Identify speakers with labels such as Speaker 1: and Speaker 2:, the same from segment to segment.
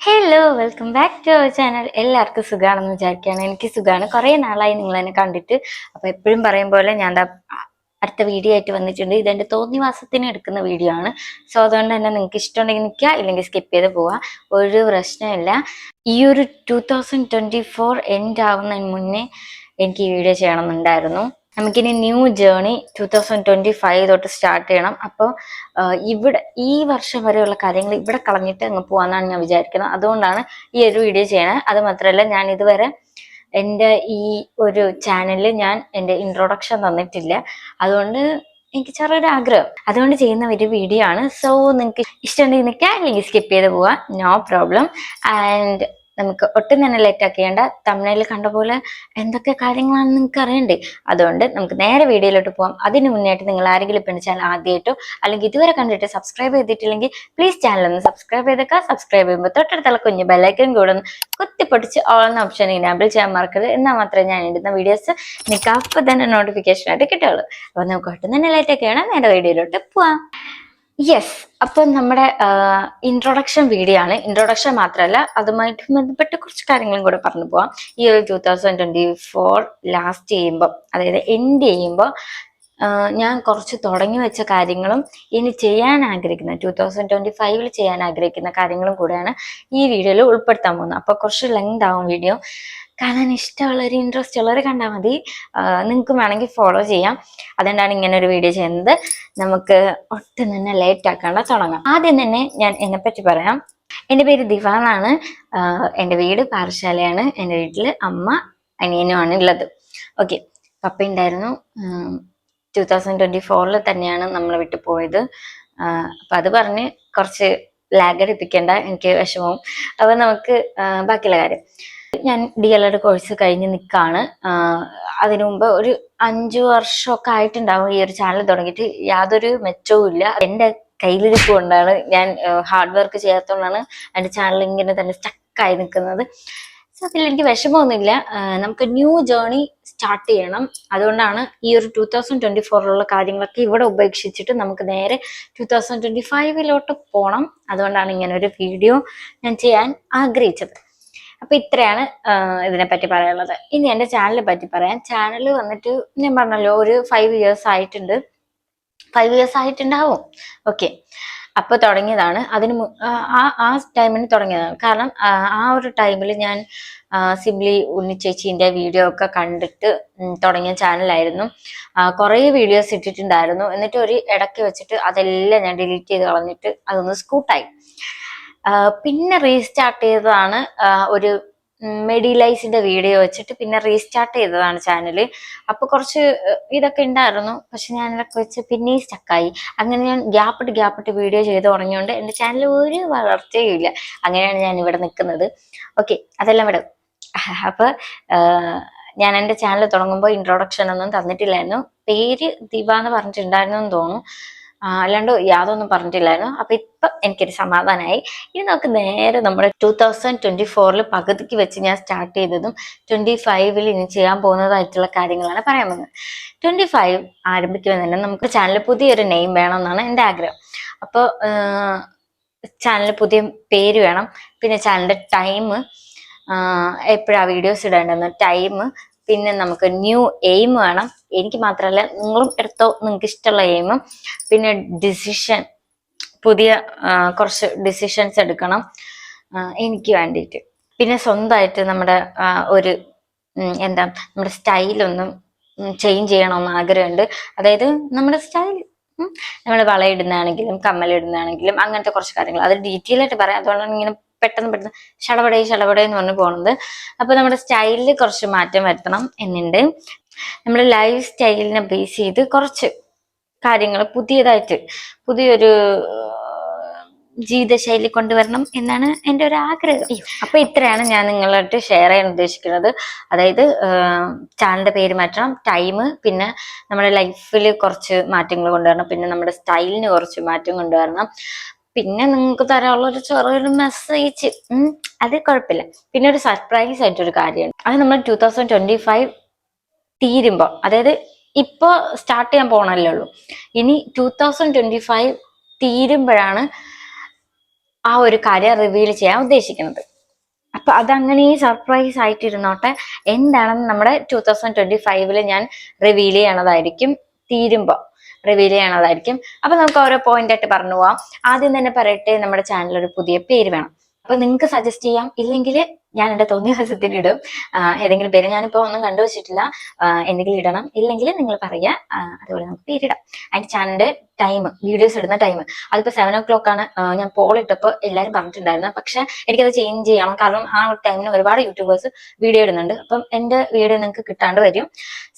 Speaker 1: Hello, welcome back to our channel. എല്ലാവർക്കും സുഖമാണെന്ന് വിചാരിക്കുകയാണ്. എനിക്ക് സുഖമാണ്. കുറേ നാളായി നിങ്ങൾ എന്നെ കണ്ടിട്ട്. അപ്പോൾ എപ്പോഴും പറയും പോലെ ഞാൻ അടുത്ത വീഡിയോ ആയിട്ട് വന്നിട്ടുണ്ട്. ഇതെൻ്റെ തോന്നിവാസത്തിന് എടുക്കുന്ന വീഡിയോ ആണ്. സോ അതുകൊണ്ട് തന്നെ നിങ്ങൾക്ക് ഇഷ്ടമുണ്ടെങ്കിൽ നിൽക്കുക, ഇല്ലെങ്കിൽ സ്കിപ്പ് ചെയ്ത് പോവാം. ഒരു പ്രശ്നമില്ല. ഈ ഒരു 2024 എൻഡ് ആവുന്നതിന് മുന്നേ എനിക്ക് ഈ വീഡിയോ ചെയ്യണമെന്നുണ്ടായിരുന്നു. നമുക്കിനി ന്യൂ ജേർണി 2025 തൊട്ട് സ്റ്റാർട്ട് ചെയ്യണം. അപ്പോൾ ഇവിടെ ഈ വർഷം വരെയുള്ള കാര്യങ്ങൾ ഇവിടെ കളഞ്ഞിട്ട് അങ്ങ് പോകാമെന്നാണ് ഞാൻ വിചാരിക്കുന്നത്. അതുകൊണ്ടാണ് ഈ ഒരു വീഡിയോ ചെയ്യണത്. അത് മാത്രമല്ല, ഞാൻ ഇതുവരെ എൻ്റെ ഈ ഒരു ചാനലിൽ ഞാൻ എൻ്റെ ഇൻട്രൊഡക്ഷൻ തന്നിട്ടില്ല. അതുകൊണ്ട് എനിക്ക് ചെറിയൊരു ആഗ്രഹം, അതുകൊണ്ട് ചെയ്യുന്ന ഒരു വീഡിയോ ആണ്. സോ നിങ്ങൾക്ക് ഇഷ്ടമുണ്ടെങ്കിൽ നിൽക്കുക, അല്ലെങ്കിൽ സ്കിപ്പ് ചെയ്ത് പോവാം, നോ പ്രോബ്ലം. ആൻഡ് നമുക്ക് ഒട്ടും തന്നെ ലേറ്റ് ആക്കിയേണ്ട. തമിഴിൽ കണ്ട പോലെ എന്തൊക്കെ കാര്യങ്ങളാണ് നിങ്ങൾക്ക് അറിയണ്ടേ. അതുകൊണ്ട് നമുക്ക് നേരെ വീഡിയോയിലോട്ട് പോകാം. അതിന് മുന്നേയായിട്ട് നിങ്ങൾ ആരെങ്കിലും ഇപ്പം ചാനൽ ആദ്യമായിട്ടോ അല്ലെങ്കിൽ ഇതുവരെ കണ്ടിട്ട് സബ്സ്ക്രൈബ് ചെയ്തിട്ടില്ലെങ്കിൽ പ്ലീസ് ചാനൽ ഒന്ന് സബ്സ്ക്രൈബ് ചെയ്തേക്കാം. സബ്സ്ക്രൈബ് ചെയ്യുമ്പോൾ തൊട്ടടുത്തുള്ള കുഞ്ഞു ബെല്ലൈക്കൻ കൂടെ ഒന്ന് കുത്തിപ്പൊടിച്ച് ഓൾ എന്ന ഓപ്ഷൻ ഇനാബിൾ ചെയ്യാൻ മറക്കരുത്. എന്നാൽ മാത്രമേ ഞാൻ ഇടുന്ന വീഡിയോസ് നിങ്ങൾക്ക് അപ്പം തന്നെ നോട്ടിഫിക്കേഷൻ ആയിട്ട് കിട്ടുള്ളൂ. അപ്പോൾ നമുക്ക് ഒട്ടും തന്നെ ലേറ്റ് ഒക്കെയാണ്, നേരെ വീഡിയോയിലോട്ട് പോവാം. യെസ്, അപ്പം നമ്മുടെ ഇൻട്രൊഡക്ഷൻ വീഡിയോ ആണ്. ഇൻട്രൊഡക്ഷൻ മാത്രമല്ല, അതുമായിട്ട് ബന്ധപ്പെട്ട് കുറച്ച് കാര്യങ്ങളും കൂടെ പറഞ്ഞു പോവാം. ഈ ഒരു 2024 ലാസ്റ്റ് ചെയ്യുമ്പോൾ, അതായത് എൻഡ് ചെയ്യുമ്പോൾ ഞാൻ കുറച്ച് തുടങ്ങി വെച്ച കാര്യങ്ങളും ഇനി ചെയ്യാൻ ആഗ്രഹിക്കുന്ന 2025 ചെയ്യാൻ ആഗ്രഹിക്കുന്ന കാര്യങ്ങളും കൂടെയാണ് ഈ വീഡിയോയിൽ ഉൾപ്പെടുത്താൻ പോകുന്നത്. അപ്പോൾ കുറച്ച് ലെങ്ത് ആവും വീഡിയോ. കാണാൻ ഇഷ്ടമുള്ളവർ, ഇൻട്രസ്റ്റ് ഉള്ളവർ കണ്ടാൽ മതി. നിങ്ങൾക്കും വേണമെങ്കിൽ ഫോളോ ചെയ്യാം. അതുകൊണ്ടാണ് ഇങ്ങനെ ഒരു വീഡിയോ ചെയ്യുന്നത്. നമുക്ക് ഒട്ടും തന്നെ ലേറ്റ് ആക്കാണ്ട് തുടങ്ങാം. ആദ്യം തന്നെ ഞാൻ എന്നെപ്പറ്റി പറയാം. എൻ്റെ പേര് ദിവ എന്നാണ്. എൻ്റെ വീട് പാറശാലയാണ്. എൻ്റെ വീട്ടിൽ അമ്മ അനിയനുമാണ് ഉള്ളത്. ഓക്കെ, പപ്പ ഉണ്ടായിരുന്നു. 2024 തന്നെയാണ് നമ്മളെ വിട്ടു പോയത്. അപ്പം അത് പറഞ്ഞ് കുറച്ച് ലാഗ് അടിപ്പിക്കേണ്ട, എനിക്ക് വിഷമവും. അപ്പം നമുക്ക് ബാക്കിയുള്ള കാര്യം. ഞാൻ DLED കോഴ്സ് കഴിഞ്ഞ് നിൽക്കുകയാണ്. അതിനു മുമ്പ് ഒരു 5 വർഷമൊക്കെ ആയിട്ടുണ്ടാവും ഈ ഒരു ചാനൽ തുടങ്ങിയിട്ട്. യാതൊരു മെച്ചവും ഇല്ല. എൻ്റെ കയ്യിലിരിപ്പ് കൊണ്ടാണ്, ഞാൻ ഹാർഡ് വർക്ക് ചെയ്യാത്തതുകൊണ്ടാണ് എൻ്റെ ചാനൽ ഇങ്ങനെ തന്നെ സ്റ്റക്കായി നിൽക്കുന്നത്. സോ അതിൽ എനിക്ക് വിഷമമൊന്നുമില്ല. നമുക്ക് ന്യൂ ജേർണി സ്റ്റാർട്ട് ചെയ്യണം. അതുകൊണ്ടാണ് ഈ ഒരു 2024 കാര്യങ്ങളൊക്കെ ഇവിടെ ഉപേക്ഷിച്ചിട്ട് നമുക്ക് നേരെ 2025 പോകണം. അതുകൊണ്ടാണ് ഇങ്ങനെ ഒരു വീഡിയോ ഞാൻ ചെയ്യാൻ ആഗ്രഹിച്ചത്. അപ്പൊ ഇത്രയാണ് ഇതിനെപ്പറ്റി പറയാനുള്ളത്. ഇനി എൻ്റെ ചാനലിനെ പറ്റി പറയാം. ചാനൽ വന്നിട്ട് ഞാൻ പറഞ്ഞല്ലോ, ഒരു 5 years ആയിട്ടുണ്ട്. 5 years ആയിട്ടുണ്ടാവും. ഓക്കെ, അപ്പൊ തുടങ്ങിയതാണ്. അതിന് ആ ടൈമിന് തുടങ്ങിയതാണ്. കാരണം ആ ഒരു ടൈമിൽ ഞാൻ സിംപ്ലി ഉണ്ണിച്ചേച്ചീൻ്റെ വീഡിയോ ഒക്കെ കണ്ടിട്ട് തുടങ്ങിയ ചാനലായിരുന്നു. കുറേ വീഡിയോസ് ഇട്ടിട്ടുണ്ടായിരുന്നു. എന്നിട്ട് ഒരു ഇടയ്ക്ക് വെച്ചിട്ട് അതെല്ലാം ഞാൻ ഡിലീറ്റ് ചെയ്ത് കളഞ്ഞിട്ട് അതൊന്ന് സ്കൂട്ടായി. പിന്നെ റീസ്റ്റാർട്ട് ചെയ്തതാണ് ഒരു മെഡിലൈസിന്റെ വീഡിയോ വെച്ചിട്ട് പിന്നെ റീസ്റ്റാർട്ട് ചെയ്തതാണ് ചാനൽ. അപ്പൊ കുറച്ച് ഇതൊക്കെ ഉണ്ടായിരുന്നു, പക്ഷെ ഞാൻ ഇതൊക്കെ വെച്ച് പിന്നെയും സ്റ്റക്കായി. അങ്ങനെ ഞാൻ ഗ്യാപ്പിട്ട് വീഡിയോ ചെയ്ത് തുടങ്ങിയോണ്ട് എൻ്റെ ചാനൽ ഒരു വളർച്ചയും ഇല്ല. അങ്ങനെയാണ് ഞാൻ ഇവിടെ നിൽക്കുന്നത്. ഓക്കെ, അതെല്ലാം വിടും. അപ്പൊ ഞാൻ എൻ്റെ ചാനൽ തുടങ്ങുമ്പോൾ ഇൻട്രൊഡക്ഷൻ ഒന്നും തന്നിട്ടില്ലായിരുന്നു. പേര് ദിവ എന്ന് പറഞ്ഞിട്ടുണ്ടായിരുന്നു എന്ന് തോന്നുന്നു, അല്ലാണ്ട് യാതൊന്നും പറഞ്ഞിട്ടില്ലായിരുന്നു. അപ്പൊ ഇപ്പൊ എനിക്കൊരു സമാധാനമായി. ഇനി നമുക്ക് നേരെ നമ്മുടെ 2024 പകുതിക്ക് വെച്ച് ഞാൻ സ്റ്റാർട്ട് ചെയ്തതും 25 ഇനി ചെയ്യാൻ പോകുന്നതായിട്ടുള്ള കാര്യങ്ങളാണ് പറയാൻ പോകുന്നത്. 25 ആരംഭിക്കുമ്പോൾ തന്നെ നമുക്ക് ചാനലിൽ പുതിയൊരു നെയിം വേണം എന്നാണ് എൻ്റെ ആഗ്രഹം. അപ്പോൾ ചാനലിൽ പുതിയ പേര് വേണം. പിന്നെ ചാനലിന്റെ ടൈം, എപ്പോഴാണ് വീഡിയോസ് ഇടേണ്ടെന്ന് ടൈം, പിന്നെ നമുക്ക് ന്യൂ എയിം വേണം. എനിക്ക് മാത്രമല്ല, നിങ്ങളും എടുത്തോ നിങ്ങൾക്ക് ഇഷ്ടമുള്ള എയിം. പിന്നെ ഡിസിഷൻ, പുതിയ കുറച്ച് ഡിസിഷൻസ് എടുക്കണം എനിക്ക് വേണ്ടിയിട്ട്. പിന്നെ സ്വന്തമായിട്ട് നമ്മുടെ ഒരു നമ്മുടെ സ്റ്റൈലൊന്നും ചേഞ്ച് ചെയ്യണമെന്ന് ആഗ്രഹമുണ്ട്. അതായത് നമ്മുടെ സ്റ്റൈൽ, നമ്മൾ വളയിടുന്നതാണെങ്കിലും കമ്മലിടുന്നതാണെങ്കിലും അങ്ങനത്തെ കുറച്ച് കാര്യങ്ങൾ, അത് ഡീറ്റെയിൽ ആയിട്ട് പറയാം. അതുകൊണ്ടാണ് ഇങ്ങനെ പെട്ടെന്ന് ഷടപടേ എന്ന് പറഞ്ഞു പോകുന്നത്. അപ്പൊ നമ്മുടെ സ്റ്റൈലിൽ കുറച്ച് മാറ്റം വരുത്തണം എന്നുണ്ട്. നമ്മുടെ ലൈഫ് സ്റ്റൈലിനെ ബേസ് ചെയ്ത് കുറച്ച് കാര്യങ്ങൾ പുതിയൊരു ജീവിതശൈലി കൊണ്ടുവരണം എന്നാണ് എൻ്റെ ഒരു ആഗ്രഹം. അപ്പൊ ഇത്രയാണ് ഞാൻ നിങ്ങളായിട്ട് ഷെയർ ചെയ്യാൻ ഉദ്ദേശിക്കുന്നത്. അതായത് ചാനലിന്റെ പേര് മാറ്റണം, ടൈം, പിന്നെ നമ്മുടെ ലൈഫിൽ കുറച്ച് മാറ്റങ്ങൾ കൊണ്ടുവരണം, പിന്നെ നമ്മുടെ സ്റ്റൈലിന് കുറച്ച് മാറ്റം കൊണ്ടുവരണം. പിന്നെ നിങ്ങൾക്ക് തരാനുള്ളൊരു ചെറിയൊരു മെസ്സേജ്, അത് കുഴപ്പമില്ല. പിന്നെ ഒരു സർപ്രൈസ് ആയിട്ടൊരു കാര്യമാണ്. അത് നമ്മൾ 2025 തീരുമ്പോ, അതായത് ഇപ്പൊ സ്റ്റാർട്ട് ചെയ്യാൻ പോകണല്ലേ ഉള്ളൂ. ഇനി 2025 തീരുമ്പോഴാണ് ആ ഒരു കാര്യം റിവീൽ ചെയ്യാൻ ഉദ്ദേശിക്കുന്നത്. അപ്പൊ അതങ്ങനെ സർപ്രൈസ് ആയിട്ടിരുന്നോട്ടെ. എന്താണെന്ന് നമ്മുടെ 2025 ഞാൻ റിവീൽ ചെയ്യണതായിരിക്കും, തീരുമ്പോ റിവീൽ ചെയ്യണതായിരിക്കും. അപ്പൊ നമുക്ക് ഓരോ പോയിന്റ് ആയിട്ട് പറഞ്ഞു പോവാം. ആദ്യം തന്നെ പറയട്ടെ, നമ്മുടെ ചാനൽ ഒരു പുതിയ പേര് വേണം. അപ്പൊ നിങ്ങൾക്ക് സജസ്റ്റ് ചെയ്യാം, ഇല്ലെങ്കിൽ ഞാൻ എന്റെ തോന്നിയ ദിവസത്തിന് ഇടും ഏതെങ്കിലും പേര്. ഞാനിപ്പോ ഒന്നും കണ്ടുവച്ചിട്ടില്ല, എന്തെങ്കിലും ഇടണം, ഇല്ലെങ്കിൽ നിങ്ങൾ പറയാ, അതുപോലെ നമുക്ക് പേരിടാം. അതിന്റെ ചാനലിന്റെ ടൈം, വീഡിയോസ് ഇടുന്ന ടൈം അതിപ്പോ 7 o'clock ആണ്. ഞാൻ പോൾ ഇട്ടപ്പോൾ എല്ലാവരും പറഞ്ഞിട്ടുണ്ടായിരുന്നു, പക്ഷെ എനിക്കത് ചേഞ്ച് ചെയ്യണം. കാരണം ആ ടൈമിന് ഒരുപാട് യൂട്യൂബേഴ്സ് വീഡിയോ ഇടുന്നുണ്ട്. അപ്പം എന്റെ വീഡിയോ നിങ്ങൾക്ക് കിട്ടാണ്ട് വരും.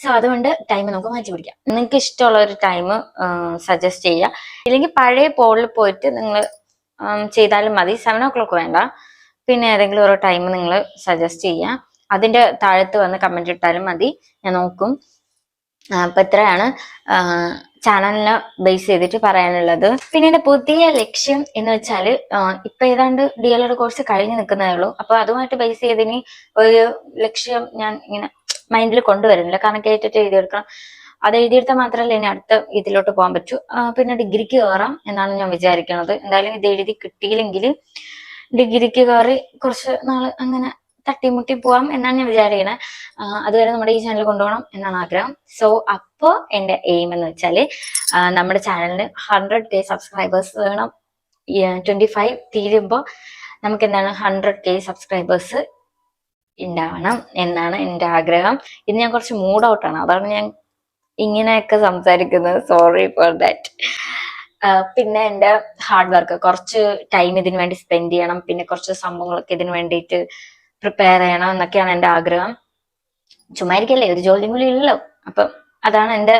Speaker 1: സോ അതുകൊണ്ട് ടൈം നമുക്ക് മാറ്റി പിടിക്കാം. നിങ്ങൾക്ക് ഇഷ്ടമുള്ള ഒരു ടൈം സജസ്റ്റ് ചെയ്യുക. ഇല്ലെങ്കിൽ പഴയ പോളിൽ പോയിട്ട് നിങ്ങൾ ചെയ്താലും മതി. 7 o'clock വേണ്ട. പിന്നെ ഏതെങ്കിലും ഒരു ടൈം നിങ്ങൾ സജസ്റ്റ് ചെയ്യുക. അതിന്റെ താഴത്ത് വന്ന് കമന്റ് ഇട്ടാലും മതി, ഞാൻ നോക്കും. അപ്പൊ ഇത്രയാണ് ചാനലിനെ ബേസ് ചെയ്തിട്ട് പറയാനുള്ളത്. പിന്നെ എന്റെ പുതിയ ലക്ഷ്യം എന്ന് വെച്ചാല്, ഇപ്പൊ ഏതാണ്ട് DLED കോഴ്സ് കഴിഞ്ഞ് നിൽക്കുന്നതേ ഉള്ളൂ. അപ്പൊ അതുമായിട്ട് ബേസ് ചെയ്തിനി ഒരു ലക്ഷ്യം ഞാൻ ഇങ്ങനെ മൈൻഡിൽ കൊണ്ടുവരുന്നില്ല. കാരണം കേട്ടിട്ട് എഴുതിയെടുക്കണം. അത് എഴുതിയെടുത്താൽ മാത്രമല്ല ഇനി അടുത്ത ഇതിലോട്ട് പോകാൻ പറ്റൂ. പിന്നെ ഡിഗ്രിക്ക് കയറാം എന്നാണ് ഞാൻ വിചാരിക്കുന്നത്. എന്തായാലും ഇത് എഴുതി കിട്ടിയില്ലെങ്കിൽ ഡിഗ്രിക്ക് കയറി കുറച്ച് നാള് അങ്ങനെ തട്ടിമുട്ടി പോവാം എന്നാണ് ഞാൻ വിചാരിക്കുന്നത്. അതുവരെ നമ്മുടെ ഈ ചാനൽ കൊണ്ടുപോകണം എന്നാണ് ആഗ്രഹം. സോ അപ്പോ എന്റെ എയിം എന്ന് വെച്ചാല്, നമ്മുടെ ചാനലിന് 100K സബ്സ്ക്രൈബേഴ്സ് വേണം. 25 തീരുമ്പോ നമുക്ക് എന്താണ് 100K സബ്സ്ക്രൈബേഴ്സ് ഉണ്ടാവണം എന്നാണ് എന്റെ ആഗ്രഹം. ഇന്ന് ഞാൻ കുറച്ച് മൂഡ് ഔട്ടാണ്, അതാണ് ഞാൻ ഇങ്ങനെയൊക്കെ സംസാരിക്കുന്നത്. Sorry for that. പിന്നെ എന്റെ ഹാർഡ് വർക്ക്, കുറച്ച് ടൈം ഇതിനു വേണ്ടി സ്പെൻഡ് ചെയ്യണം. പിന്നെ കുറച്ച് സംഭവങ്ങളൊക്കെ ഇതിനു വേണ്ടിയിട്ട് പ്രിപ്പയർ ചെയ്യണം എന്നൊക്കെയാണ് എന്റെ ആഗ്രഹം. ചുമ്മാ ഇരിക്കല്ലേ, ഒരു ജോലിയും കൂടി ഇല്ലല്ലോ. അപ്പം അതാണ് എന്റെ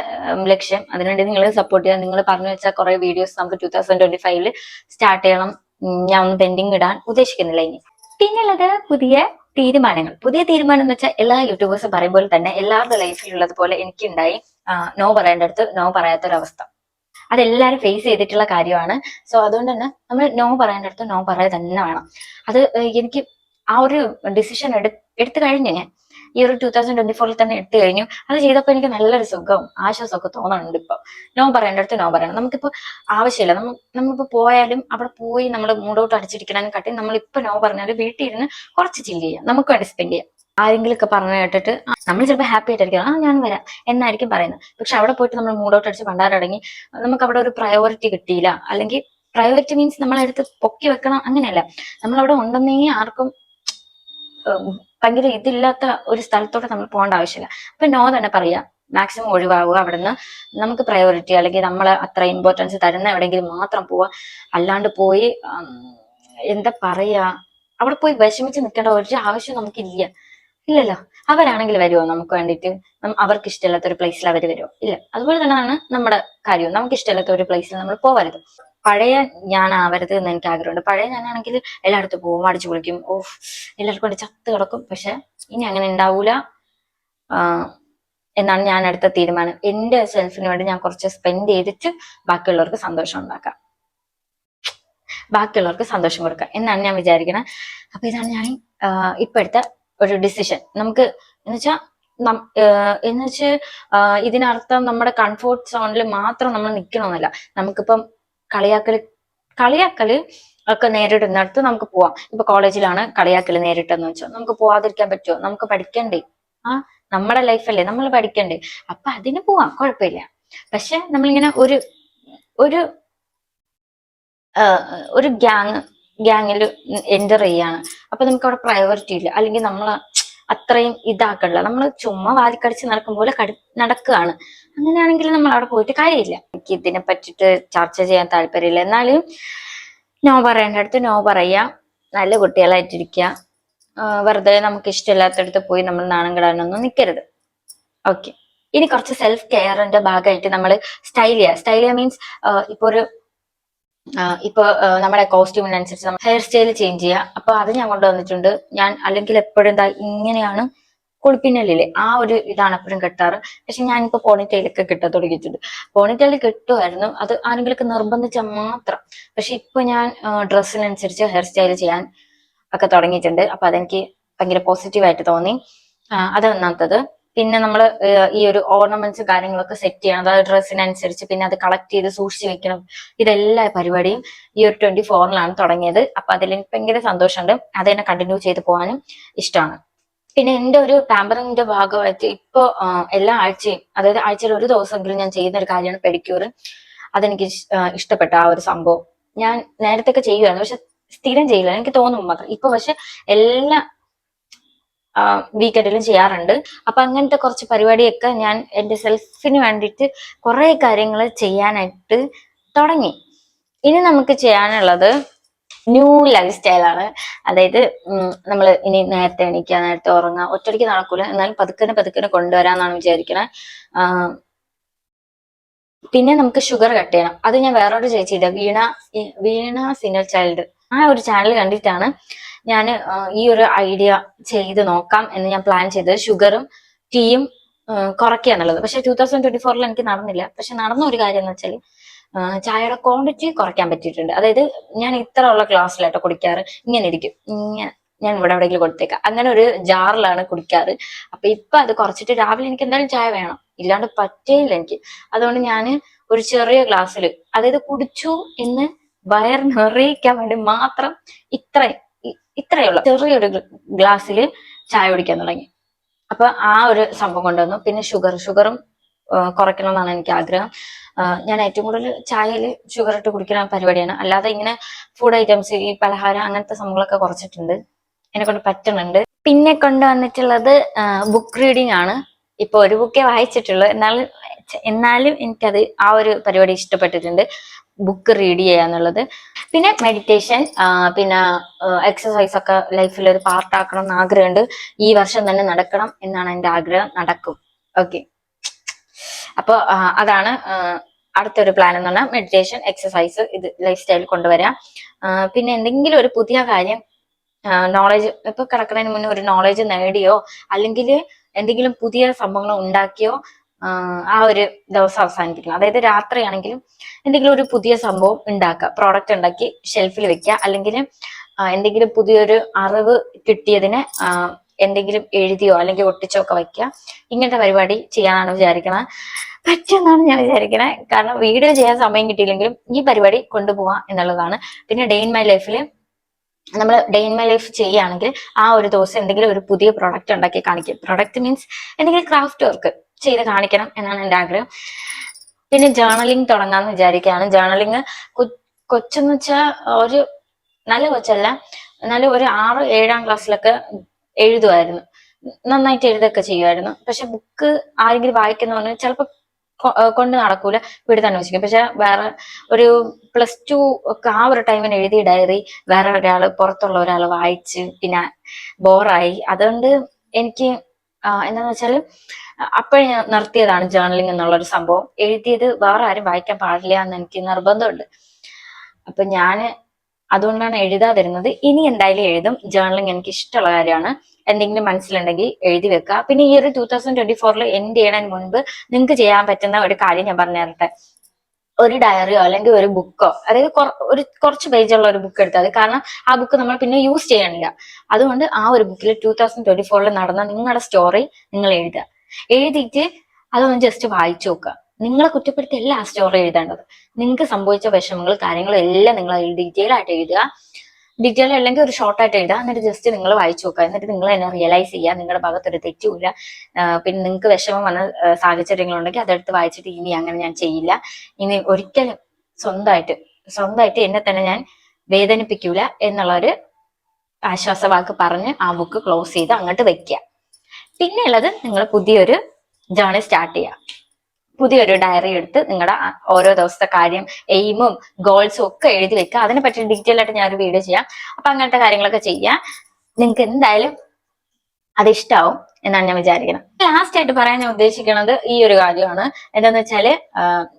Speaker 1: ലക്ഷ്യം. അതിനുവേണ്ടി നിങ്ങൾ സപ്പോർട്ട് ചെയ്യാൻ, നിങ്ങൾ പറഞ്ഞു വെച്ച കുറെ വീഡിയോസ് നമുക്ക് 2025 സ്റ്റാർട്ട് ചെയ്യണം. ഞാൻ ഒന്നും പെൻഡിങ് ഇടാൻ ഉദ്ദേശിക്കുന്നില്ല ഇനി. പിന്നുള്ളത് പുതിയ തീരുമാനങ്ങൾ. പുതിയ തീരുമാനം എന്ന് വെച്ചാൽ എല്ലാ യൂട്യൂബേഴ്സും പറയുമ്പോൾ തന്നെ എല്ലാവരുടെ ലൈഫിലുള്ളത് പോലെ എനിക്കുണ്ടായി നോ പറയേണ്ടടുത്ത് നോ പറയാത്തൊരവസ്ഥ. അതെല്ലാരും ഫേസ് ചെയ്തിട്ടുള്ള കാര്യമാണ്. സോ അതുകൊണ്ട് തന്നെ നമ്മൾ നോ പറയേണ്ടടുത്ത് നോ പറയാൻ തന്നെ വേണം. അത് എനിക്ക് ആ ഒരു ഡിസിഷൻ എടുത്തു കഴിഞ്ഞു. ഞാൻ ഈ ഒരു 2024 തന്നെ എടുത്തു കഴിഞ്ഞു. അത് ചെയ്തപ്പോൾ എനിക്ക് നല്ലൊരു സുഖവും ആശ്വാസമൊക്കെ തോന്നുന്നുണ്ട്. ഇപ്പൊ നോ പറയേണ്ടടുത്ത് നോ പറയണം. നമുക്കിപ്പോ ആവശ്യമില്ല, നമ്മളിപ്പോ പോയാലും അവിടെ പോയി നമ്മൾ മൂഡൗട്ട് അടിച്ചിരിക്കണമെന്ന് കാട്ടി നമ്മളിപ്പോ നോ പറഞ്ഞാൽ വീട്ടിൽ ഇരുന്ന് കുറച്ച് ചില്ല് ചെയ്യാം, നമുക്ക് വേണ്ടി സ്പെൻഡ് ചെയ്യാം. ആരെങ്കിലും ഒക്കെ പറഞ്ഞു കേട്ടിട്ട് നമ്മൾ ചിലപ്പോൾ ഹാപ്പി ആയിട്ടായിരിക്കും, ഞാൻ വരാം എന്നായിരിക്കും പറയുന്നത്. പക്ഷെ അവിടെ പോയിട്ട് നമ്മൾ മൂഡൗട്ട് അടിച്ച് പണ്ടാരടങ്ങി നമുക്ക് അവിടെ ഒരു പ്രയോറിറ്റി കിട്ടിയില്ല. അല്ലെങ്കിൽ പ്രയോറിറ്റി മീൻസ് നമ്മളെടുത്ത് പൊക്കി വെക്കണം അങ്ങനെയല്ല, നമ്മളവിടെ ഉണ്ടെന്നേ ആർക്കും ഭയങ്കര ഇതില്ലാത്ത ഒരു സ്ഥലത്തോട്ട് നമ്മൾ പോകേണ്ട ആവശ്യമില്ല. അപ്പൊ നോ തന്നെ പറയാ, മാക്സിമം ഒഴിവാകുക അവിടുന്ന്. നമുക്ക് പ്രയോറിറ്റി അല്ലെങ്കിൽ നമ്മൾ അത്ര ഇമ്പോർട്ടൻസ് തരുന്ന എവിടെയെങ്കിലും മാത്രം പോവുക. അല്ലാണ്ട് പോയി എന്താ പറയാ, അവിടെ പോയി വിഷമിച്ച് നിൽക്കേണ്ട ഒരു ആവശ്യം നമുക്കില്ല. ഇല്ലല്ലോ. അവരാണെങ്കിൽ വരുമോ നമുക്ക് വേണ്ടിയിട്ട്? അവർക്ക് ഇഷ്ടമില്ലാത്ത ഒരു പ്ലേസിൽ അവർ വരുമോ? ഇല്ല. അതുപോലെ തന്നെയാണ് നമ്മുടെ കാര്യവും. നമുക്ക് ഇഷ്ടമില്ലാത്ത ഒരു പ്ലേസിൽ നമ്മൾ പോവരുത്. പഴയ ഞാൻ ആവരുത് എന്ന് എനിക്ക് ആഗ്രഹമുണ്ട്. പഴയ ഞാനാണെങ്കിൽ എല്ലായിടത്തും പോവും, അടിച്ചു പൊളിക്കും, എല്ലാവർക്കും വേണ്ടി ചത്ത് കിടക്കും. പക്ഷെ ഇനി അങ്ങനെ ഉണ്ടാവൂല എന്നാണ് ഞാൻ എടുത്ത തീരുമാനം. എന്റെ സെൽഫിന് വേണ്ടി ഞാൻ കുറച്ച് സ്പെൻഡ് ചെയ്തിട്ട് ബാക്കിയുള്ളവർക്ക് സന്തോഷം ഉണ്ടാക്കാം, ബാക്കിയുള്ളവർക്ക് സന്തോഷം കൊടുക്കാം എന്നാണ് ഞാൻ വിചാരിക്കുന്നത്. അപ്പൊ ഇതാണ് ഞാൻ ഇപ്പൊ എടുത്ത ഒരു ഡിസിഷൻ. നമുക്ക് എന്നുവെച്ച് ഇതിനർത്ഥം നമ്മുടെ കംഫോർട്ട് സോണിൽ മാത്രം നമ്മൾ നിൽക്കണമെന്നല്ല. നമുക്കിപ്പം കളിയാക്കല് ഒക്കെ നേരിടുന്നിടത്ത് നമുക്ക് പോവാം. ഇപ്പൊ കോളേജിലാണ് കളിയാക്കല് നേരിട്ടെന്ന് വെച്ചാൽ നമുക്ക് പോവാതിരിക്കാൻ പറ്റുമോ? നമുക്ക് പഠിക്കണ്ടേ? നമ്മുടെ ലൈഫല്ലേ, നമ്മൾ പഠിക്കണ്ടേ? അപ്പൊ അതിന് പോവാം, കുഴപ്പമില്ല. പക്ഷെ നമ്മളിങ്ങനെ ഒരു ഒരു ഗ്യാങ്ങിൽ എൻ്റർ ചെയ്യാണ്. അപ്പൊ നമുക്ക് അവിടെ പ്രയോറിറ്റി ഇല്ല, അല്ലെങ്കിൽ നമ്മൾ അത്രയും ഇതാക്കണില്ല. നമ്മൾ ചുമ്മാ വാലിക്കടിച്ച് നടക്കും പോലെ നടക്കുകയാണ്. അങ്ങനെയാണെങ്കിൽ നമ്മൾ അവിടെ പോയിട്ട് കാര്യമില്ല. എനിക്ക് ഇതിനെ പറ്റിയിട്ട് ചർച്ച ചെയ്യാൻ താല്പര്യമില്ല. എന്നാലും നോ പറയേണ്ടടുത്ത് നോ പറയാ, നല്ല കുട്ടികളായിട്ടിരിക്കുക. വെറുതെ നമുക്ക് ഇഷ്ടമില്ലാത്തടത്ത് പോയി നമ്മൾ നാണം കിടാനൊന്നും നിൽക്കരുത്. ഓക്കെ. ഇനി കുറച്ച് സെൽഫ് കെയറിന്റെ ഭാഗമായിട്ട് നമ്മൾ സ്റ്റൈൽ ചെയ്യുക മീൻസ് ഇപ്പൊ നമ്മുടെ കോസ്റ്റ്യൂമിനനുസരിച്ച് നമ്മൾ ഹെയർ സ്റ്റൈൽ ചേഞ്ച് ചെയ്യുക. അപ്പൊ അത് ഞാൻ കൊണ്ടുവന്നിട്ടുണ്ട്. ഞാൻ അല്ലെങ്കിൽ എപ്പോഴും എന്താ ഇങ്ങനെയാണ് കുളിപ്പിന്നലില്ലേ, ആ ഒരു ഇതാണ് എപ്പോഴും കെട്ടാറ്. പക്ഷെ ഞാനിപ്പോ പോണിറ്റെയിലൊക്കെ കിട്ടാൻ തുടങ്ങിയിട്ടുണ്ട്. പോണിറ്റെയിൽ കിട്ടുമായിരുന്നു, അത് ആരെങ്കിലൊക്കെ നിർബന്ധിച്ചാൽ മാത്രം. പക്ഷെ ഇപ്പൊ ഞാൻ ഡ്രസ്സിനനുസരിച്ച് ഹെയർ സ്റ്റൈൽ ചെയ്യാൻ ഒക്കെ തുടങ്ങിയിട്ടുണ്ട്. അപ്പൊ അതെനിക്ക് ഭയങ്കര പോസിറ്റീവായിട്ട് തോന്നി. അത് ഒന്നാമത്തത്. പിന്നെ നമ്മൾ ഈ ഒരു ഓർണമെന്റ്സ് കാര്യങ്ങളൊക്കെ സെറ്റ് ചെയ്യണം, അതായത് ഡ്രസ്സിനനുസരിച്ച്, പിന്നെ അത് കളക്ട് ചെയ്ത് സൂക്ഷിച്ച് വെക്കണം. ഇതെല്ലാ പരിപാടിയും ഈ ഒരു 24-ലാണ് തുടങ്ങിയത്. അപ്പൊ അതിൽ എനിക്ക് ഭയങ്കര സന്തോഷമുണ്ട്. അത് തന്നെ കണ്ടിന്യൂ ചെയ്ത് പോകാനും ഇഷ്ടമാണ്. പിന്നെ എന്റെ ഒരു പാമ്പറിങ്ങിന്റെ ഭാഗമായിട്ട് ഇപ്പൊ എല്ലാ ആഴ്ചയും, അതായത് ആഴ്ചയിൽ ഒരു ദിവസമെങ്കിലും ഞാൻ ചെയ്യുന്ന ഒരു കാര്യമാണ് പെഡിക്യൂർ. അതെനിക്ക് ഇഷ്ടപ്പെട്ട ആ ഒരു സംഭവം. ഞാൻ നേരത്തെ ഒക്കെ ചെയ്യുമായിരുന്നു, പക്ഷെ സ്ഥിരം ചെയ്യില്ല, എനിക്ക് തോന്നുന്നു മാത്രം. ഇപ്പൊ പക്ഷെ എല്ലാ വീക്കെൻഡിലും ചെയ്യാറുണ്ട്. അപ്പൊ അങ്ങനത്തെ കുറച്ച് പരിപാടിയൊക്കെ ഞാൻ എന്റെ സെൽഫിന് വേണ്ടിയിട്ട് കുറെ കാര്യങ്ങൾ ചെയ്യാനായിട്ട് തുടങ്ങി. ഇനി നമുക്ക് ചെയ്യാനുള്ളത് ന്യൂ ലൈഫ് സ്റ്റൈലാണ്. അതായത് നമ്മൾ ഇനി നേരത്തെ എണീക്കുക, നേരത്തെ ഉറങ്ങുക, ഒറ്റയ്ക്ക് നടക്കൂല, എന്നാലും പതുക്കനെ കൊണ്ടുവരാന്നാണ് വിചാരിക്കണേ. പിന്നെ നമുക്ക് ഷുഗർ കട്ട് ചെയ്യണം. അത് ഞാൻ വേറൊരു ചേച്ചിയുടെ വീണ സിനൽ ചൈൽഡ്, ആ ഒരു ചാനൽ കണ്ടിട്ടാണ് ഞാൻ ഈ ഒരു ഐഡിയ ചെയ്ത് നോക്കാം എന്ന് ഞാൻ പ്ലാൻ ചെയ്തത്. ഷുഗറും ടീയും കുറയ്ക്കുക എന്നുള്ളത്. പക്ഷെ 2024 എനിക്ക് നടന്നില്ല. പക്ഷെ നടന്ന ഒരു കാര്യം എന്ന് വെച്ചാൽ ചായയുടെ ക്വാണ്ടിറ്റി കുറയ്ക്കാൻ പറ്റിയിട്ടുണ്ട്. അതായത് ഞാൻ ഇത്ര ഉള്ള ഗ്ലാസ്സിലാട്ടോ കുടിക്കാറ്. ഇങ്ങനെ ഇരിക്കും, ഇങ്ങനെ ഞാൻ ഇവിടെ എവിടെയെങ്കിലും കൊടുത്തേക്കാം, അങ്ങനെ ഒരു ജാറിലാണ് കുടിക്കാറ്. അപ്പൊ ഇപ്പൊ അത് കുറച്ചിട്ട് രാവിലെ എനിക്ക് എന്തായാലും ചായ വേണം, ഇല്ലാണ്ട് പറ്റേയില്ല എനിക്ക്. അതുകൊണ്ട് ഞാൻ ഒരു ചെറിയ ഗ്ലാസ്സിൽ, അതായത് കുടിച്ചു എന്ന് വയർ നിറയിക്കാൻ വേണ്ടി മാത്രം ഇത്രയുള്ള ചെറിയൊരു ഗ്ലാസ്സിൽ ചായ കുടിക്കാൻ തുടങ്ങി. അപ്പൊ ആ ഒരു സംഭവം കൊണ്ടുവന്നു. പിന്നെ ഷുഗറും കുറയ്ക്കണം എന്നാണ് എനിക്ക് ആഗ്രഹം. ഞാൻ ഏറ്റവും കൂടുതൽ ചായയിൽ ഷുഗർ ഇട്ട് കുടിക്കുന്ന പരിപാടിയാണ്. അല്ലാതെ ഇങ്ങനെ ഫുഡ് ഐറ്റംസ്, ഈ പലഹാരം അങ്ങനത്തെ സംഭവങ്ങളൊക്കെ കുറച്ചിട്ടുണ്ട്, എന്നെ കൊണ്ട് പറ്റുന്നുണ്ട്. പിന്നെ കൊണ്ടുവന്നിട്ടുള്ളത് ബുക്ക് റീഡിങ് ആണ്. ഇപ്പൊ ഒരു ബുക്കേ വായിച്ചിട്ടുള്ളൂ, എന്നാലും എനിക്കത് ആ ഒരു പരിപാടി ഇഷ്ടപ്പെട്ടിട്ടുണ്ട്, ബുക്ക് റീഡ് ചെയ്യാന്നുള്ളത്. പിന്നെ മെഡിറ്റേഷൻ, പിന്നെ എക്സസൈസ് ഒക്കെ ലൈഫിൽ ഒരു പാർട്ടാക്കണം എന്ന് ആഗ്രഹമുണ്ട്. ഈ വർഷം തന്നെ നടക്കണം എന്നാണ് എൻ്റെ ആഗ്രഹം. നടക്കും. ഓക്കെ. അപ്പൊ അതാണ് അടുത്തൊരു പ്ലാൻ എന്ന് പറഞ്ഞാൽ മെഡിറ്റേഷൻ, എക്സസൈസ്, ഇത് ലൈഫ് സ്റ്റൈൽ കൊണ്ടുവരാം. പിന്നെ എന്തെങ്കിലും ഒരു പുതിയ കാര്യം, നോളജ്, ഇപ്പൊ കിടക്കുന്നതിന് മുന്നേ ഒരു നോളജ് നേടിയോ അല്ലെങ്കിൽ എന്തെങ്കിലും പുതിയ സംഭവങ്ങൾ ഉണ്ടാക്കിയോ ആ ഒരു ദിവസം അവസാനിപ്പിക്കണം. അതായത് രാത്രിയാണെങ്കിലും എന്തെങ്കിലും ഒരു പുതിയ സംഭവം ഉണ്ടാക്കുക, പ്രോഡക്റ്റ് ഉണ്ടാക്കി ഷെൽഫിൽ വെക്കുക, അല്ലെങ്കിൽ എന്തെങ്കിലും പുതിയൊരു അറിവ് കിട്ടിയതിനെ എന്തെങ്കിലും എഴുതിയോ അല്ലെങ്കിൽ ഒട്ടിച്ചോ ഒക്കെ വെക്കുക. ഇങ്ങനത്തെ പരിപാടി ചെയ്യാനാണ് വിചാരിക്കണത്. പറ്റുമെന്നാണ് ഞാൻ വിചാരിക്കണേ. കാരണം വീഡിയോ ചെയ്യാൻ സമയം കിട്ടിയില്ലെങ്കിലും ഈ പരിപാടി കൊണ്ടുപോവാ എന്നുള്ളതാണ്. പിന്നെ ഡേ ഇൻ മൈ ലൈഫിൽ നമ്മൾ ഡേ ഇൻ മൈ ലൈഫ് ചെയ്യുകയാണെങ്കിൽ ആ ഒരു ദിവസം എന്തെങ്കിലും ഒരു പുതിയ പ്രൊഡക്റ്റ് ഉണ്ടാക്കി കാണിക്കും. പ്രൊഡക്റ്റ് മീൻസ് എന്തെങ്കിലും ക്രാഫ്റ്റ് വർക്ക് ചെയ്ത് കാണിക്കണം എന്നാണ് എൻ്റെ ആഗ്രഹം. പിന്നെ ജേർണലിങ് തുടങ്ങാന്ന് വിചാരിക്കുകയാണ്. ജേർണലിങ് കൊച്ചെന്ന് വെച്ചാൽ ഒരു നല്ല കൊച്ചല്ല, എന്നാലും ഒരു 6-7 ക്ലാസ്സിലൊക്കെ എഴുതുമായിരുന്നു, നന്നായിട്ട് എഴുതൊക്കെ ചെയ്യുമായിരുന്നു. പക്ഷെ ബുക്ക് ആരെങ്കിലും വായിക്കുന്ന പറഞ്ഞാൽ ചിലപ്പോൾ കൊണ്ട് നടക്കൂല, വീട് തന്നെ വെച്ചിരിക്കും. പക്ഷെ വേറെ ഒരു +2 ഒക്കെ ആ ഒരു ടൈമിന് എഴുതിയ ഡയറി വേറെ പുറത്തുള്ള ഒരാൾ വായിച്ച് പിന്നെ ബോറായി. അതുകൊണ്ട് എനിക്ക് എന്താന്ന് വെച്ചാൽ അപ്പോഴേ ഞാൻ നിർത്തിയതാണ് ജേർണലിംഗ് എന്നുള്ളൊരു സംഭവം. എഴുതിയത് വേറെ ആരും വായിക്കാൻ പാടില്ല എന്ന് എനിക്ക് നിർബന്ധമുണ്ട്. അപ്പൊ അതുകൊണ്ടാണ് എഴുതാതിരുന്നത്. ഇനി എന്തായാലും എഴുതും. ജേർണലിംഗ് എനിക്ക് ഇഷ്ടമുള്ള കാര്യമാണ്. എന്തെങ്കിലും മനസ്സിലുണ്ടെങ്കിൽ എഴുതി വെക്കുക. പിന്നെ ഈ ഒരു 2024 എൻഡ് ചെയ്യുന്നതിന് മുൻപ് നിങ്ങൾക്ക് ചെയ്യാൻ പറ്റുന്ന ഒരു കാര്യം ഞാൻ പറഞ്ഞു തരട്ടെ. ഒരു ഡയറിയോ അല്ലെങ്കിൽ ഒരു ബുക്കോ, അതായത് കുറച്ച് പേജുള്ള ഒരു ബുക്ക് എടുത്താൽ മതി. കാരണം ആ ബുക്ക് നമ്മൾ പിന്നെ യൂസ് ചെയ്യണില്ല. അതുകൊണ്ട് ആ ഒരു ബുക്കിൽ 2024 നടന്ന നിങ്ങളുടെ സ്റ്റോറി നിങ്ങൾ എഴുതിയിട്ട് അതൊന്ന് ജസ്റ്റ് വായിച്ചു നോക്കുക. നിങ്ങളെ കുറ്റപ്പെടുത്തിയല്ല ആ സ്റ്റോറി എഴുതേണ്ടത്. നിങ്ങൾക്ക് സംഭവിച്ച വിഷമങ്ങൾ, കാര്യങ്ങളും എല്ലാം നിങ്ങൾ ഡീറ്റെയിൽ ആയിട്ട് എഴുതുക. ഡീറ്റെയിൽ അല്ലെങ്കിൽ ഒരു ഷോർട്ടായിട്ട് എഴുതുക. എന്നിട്ട് ജസ്റ്റ് നിങ്ങൾ വായിച്ചു നോക്കുക. എന്നിട്ട് നിങ്ങൾ തന്നെ റിയലൈസ് ചെയ്യുക നിങ്ങളുടെ ഭാഗത്തൊരു തെറ്റുമില്ല. പിന്നെ നിങ്ങൾക്ക് വിഷമം വന്ന സാഹചര്യങ്ങളുണ്ടെങ്കിൽ അതെടുത്ത് വായിച്ചിട്ട് ഇനി അങ്ങനെ ഞാൻ ചെയ്യില്ല, ഇനി ഒരിക്കലും സ്വന്തമായിട്ട് എന്നെ തന്നെ ഞാൻ വേദനിപ്പിക്കൂല എന്നുള്ളൊരു ആശ്വാസവാക്ക് പറഞ്ഞ് ആ ബുക്ക് ക്ലോസ് ചെയ്ത് അങ്ങോട്ട് വെക്കുക. പിന്നെ ഉള്ളത് നിങ്ങൾ പുതിയൊരു ജേർണി സ്റ്റാർട്ട് ചെയ്യുക. പുതിയൊരു ഡയറി എടുത്ത് നിങ്ങളുടെ ഓരോ ദിവസത്തെ കാര്യം, എയിമും ഗോൾസും ഒക്കെ എഴുതി വെക്കുക. അതിനെ പറ്റി ഡീറ്റെയിൽ ആയിട്ട് ഞാനൊരു വീഡിയോ ചെയ്യാം. അപ്പൊ അങ്ങനത്തെ കാര്യങ്ങളൊക്കെ ചെയ്യാം. നിങ്ങൾക്ക് എന്തായാലും അത് ഇഷ്ടാവും എന്നാണ് ഞാൻ വിചാരിക്കുന്നത്. ലാസ്റ്റ് ആയിട്ട് പറയാൻ ഞാൻ ഉദ്ദേശിക്കുന്നത് ഈ ഒരു കാര്യമാണ്. എന്താന്ന് വെച്ചാല്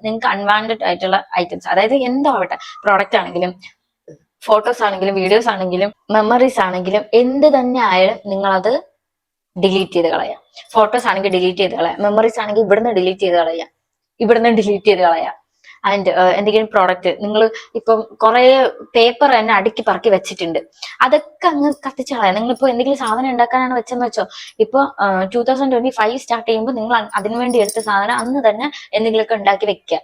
Speaker 1: നിങ്ങൾക്ക് അൺവാണ്ടഡ് ആയിട്ടുള്ള ഐറ്റംസ്, അതായത് എന്തോ ആവട്ടെ, പ്രോഡക്റ്റ് ആണെങ്കിലും ഫോട്ടോസ് ആണെങ്കിലും വീഡിയോസ് ആണെങ്കിലും മെമ്മറീസ് ആണെങ്കിലും എന്ത് തന്നെ ആയാലും നിങ്ങളത് ഡിലീറ്റ് ചെയ്ത് കളയാം. ഫോട്ടോസ് ആണെങ്കിൽ ഡിലീറ്റ് ചെയ്ത് കളയാം, മെമ്മറീസ് ആണെങ്കിൽ ഇവിടുന്ന് ഡിലീറ്റ് ചെയ്ത് കളയാം. ആൻഡ് എന്തെങ്കിലും പ്രോഡക്റ്റ് നിങ്ങൾ ഇപ്പം കുറെ പേപ്പർ തന്നെ അടുക്കി പറക്കി വെച്ചിട്ടുണ്ട്, അതൊക്കെ അങ്ങ് കത്തിച്ച് കളയാം. നിങ്ങളിപ്പോ എന്തെങ്കിലും സാധനം ഉണ്ടാക്കാനാണ് വെച്ചെന്ന് വെച്ചോ, ഇപ്പൊ 2025 സ്റ്റാർട്ട് ചെയ്യുമ്പോൾ നിങ്ങൾ അതിനുവേണ്ടി എടുത്ത സാധനം അന്ന് തന്നെ എന്തെങ്കിലുമൊക്കെ ഉണ്ടാക്കി വെക്കുക,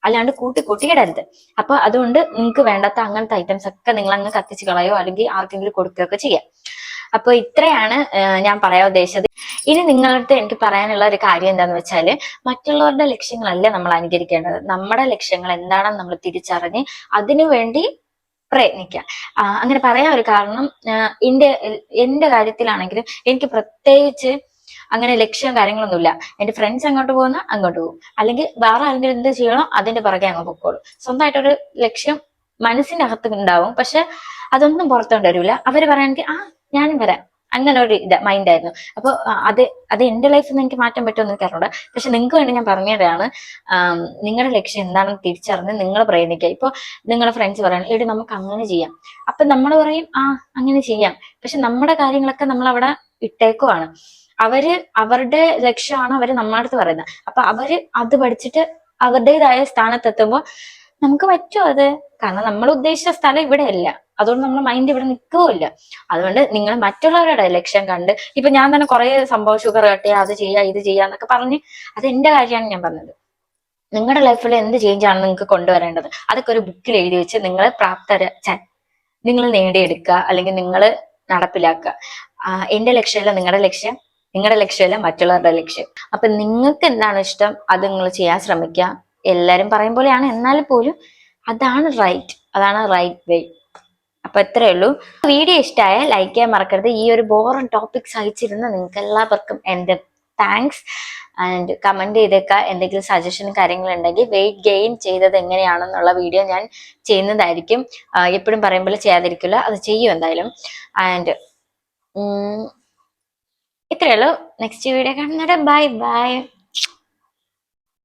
Speaker 1: അല്ലാണ്ട് കൂട്ടി കൂട്ടി ഇടരുത്. അപ്പൊ അതുകൊണ്ട് നിങ്ങൾക്ക് വേണ്ടാത്ത അങ്ങനത്തെ ഐറ്റംസ് ഒക്കെ നിങ്ങൾ അങ്ങ് കത്തിച്ച് കളയോ അല്ലെങ്കിൽ ആർക്കെങ്കിലും കൊടുക്കുകയൊക്കെ ചെയ്യാം. അപ്പൊ ഇത്രയാണ് ഞാൻ പറയാൻ ഉദ്ദേശിച്ചത്. ഇനി നിങ്ങളടുത്ത് എനിക്ക് പറയാനുള്ള ഒരു കാര്യം എന്താന്ന് വെച്ചാല്, മറ്റുള്ളവരുടെ ലക്ഷ്യങ്ങളല്ല നമ്മൾ അനുകരിക്കേണ്ടത്. നമ്മുടെ ലക്ഷ്യങ്ങൾ എന്താണെന്ന് നമ്മൾ തിരിച്ചറിഞ്ഞ് അതിനു വേണ്ടി പ്രയത്നിക്കാം. അങ്ങനെ പറയാൻ ഒരു കാരണം, എന്റെ കാര്യത്തിലാണെങ്കിലും എനിക്ക് പ്രത്യേകിച്ച് അങ്ങനെ ലക്ഷ്യവും കാര്യങ്ങളൊന്നുമില്ല. എന്റെ ഫ്രണ്ട്സ് അങ്ങോട്ട് പോകുന്ന അങ്ങോട്ട് പോകും, അല്ലെങ്കിൽ വേറെ ആരെങ്കിലും എന്ത് ചെയ്യണോ അതിന്റെ പുറകെ അങ്ങ് പൊക്കോളും. സ്വന്തമായിട്ടൊരു ലക്ഷ്യം മനസ്സിന്റെ അകത്ത് ഉണ്ടാവും, പക്ഷെ അതൊന്നും പുറത്തോണ്ട് വരില്ല. അവര് പറയുകയാണെങ്കിൽ ഞാനും വരാം, അങ്ങനെ ഒരു മൈൻഡായിരുന്നു. അപ്പൊ അത് എന്റെ ലൈഫിൽ നിന്ന് എനിക്ക് മാറ്റാൻ പറ്റുമെന്ന് എനിക്ക് അറിഞ്ഞൂടാ. പക്ഷെ നിങ്ങൾക്ക് വേണ്ടി ഞാൻ പറഞ്ഞതാണ്, നിങ്ങളുടെ ലക്ഷ്യം എന്താണെന്ന് തിരിച്ചറിഞ്ഞ് നിങ്ങൾ പ്രയത്നിക്കുക. ഇപ്പൊ നിങ്ങളുടെ ഫ്രണ്ട്സ് പറയണം, എടി നമുക്ക് അങ്ങനെ ചെയ്യാം, അപ്പൊ നമ്മൾ പറയും അങ്ങനെ ചെയ്യാം. പക്ഷെ നമ്മുടെ കാര്യങ്ങളൊക്കെ നമ്മൾ അവിടെ ഇട്ടേക്കുവാണ്. അവരുടെ ലക്ഷ്യമാണ് അവര് നമ്മുടെ അടുത്ത് പറയുന്നത്. അപ്പൊ അവര് അത് പഠിച്ചിട്ട് അവരുടേതായ സ്ഥാനത്തെത്തുമ്പോൾ നമുക്ക് പറ്റുമോ അത്? കാരണം നമ്മൾ ഉദ്ദേശിച്ച സ്ഥലം ഇവിടെ അല്ല, അതുകൊണ്ട് നമ്മുടെ മൈൻഡ് ഇവിടെ നിൽക്കുകയില്ല. അതുകൊണ്ട് നിങ്ങൾ മറ്റുള്ളവരുടെ ലക്ഷ്യം കണ്ട്, ഇപ്പൊ ഞാൻ തന്നെ കുറെ സംഭവം ഷുഗർ കട്ട് ചെയ്യാം, അത് ചെയ്യാം ഇത് ചെയ്യാന്നൊക്കെ പറഞ്ഞ്, അത് എന്റെ കാര്യമാണ് ഞാൻ പറഞ്ഞത്. നിങ്ങളുടെ ലൈഫിൽ എന്ത് ചേഞ്ച് ആണ് നിങ്ങൾക്ക് കൊണ്ടുവരേണ്ടത്, അതൊക്കെ ഒരു ബുക്കിൽ എഴുതി വെച്ച് നിങ്ങൾ നിങ്ങൾ നേടിയെടുക്കുക, അല്ലെങ്കിൽ നിങ്ങൾ നടപ്പിലാക്കുക. എന്റെ ലക്ഷ്യമല്ല നിങ്ങളുടെ ലക്ഷ്യം, നിങ്ങളുടെ ലക്ഷ്യമല്ല മറ്റുള്ളവരുടെ ലക്ഷ്യം. അപ്പൊ നിങ്ങൾക്ക് എന്താണ് ഇഷ്ടം അത് നിങ്ങൾ ചെയ്യാൻ ശ്രമിക്കുക. എല്ലാരും പറയും പോലെയാണ്, എന്നാലും പോലും അതാണ് റൈറ്റ് വേ. അപ്പൊ ഇത്രയേ ഉള്ളൂ. വീഡിയോ ഇഷ്ടമായ ലൈക്ക് ചെയ്യാൻ മറക്കരുത്. ഈ ഒരു ബോറൻ ടോപ്പിക്സ് അയച്ചിരുന്ന നിങ്ങൾക്ക് എല്ലാവർക്കും എന്റെ താങ്ക്സ്. ആൻഡ് കമന്റ് ചെയ്തേക്കുക, എന്തെങ്കിലും സജഷനും കാര്യങ്ങളുണ്ടെങ്കിൽ. വെയിറ്റ് ഗെയിൻ ചെയ്തത് എങ്ങനെയാണെന്നുള്ള വീഡിയോ ഞാൻ ചെയ്യുന്നതായിരിക്കും. എപ്പോഴും പറയുമ്പോൾ ചെയ്യാതിരിക്കില്ല, അത് ചെയ്യും എന്തായാലും. ആൻഡ് ഇത്രയേ ഉള്ളൂ. നെക്സ്റ്റ് വീഡിയോ കാണുന്നവരെ ബൈ ബൈ.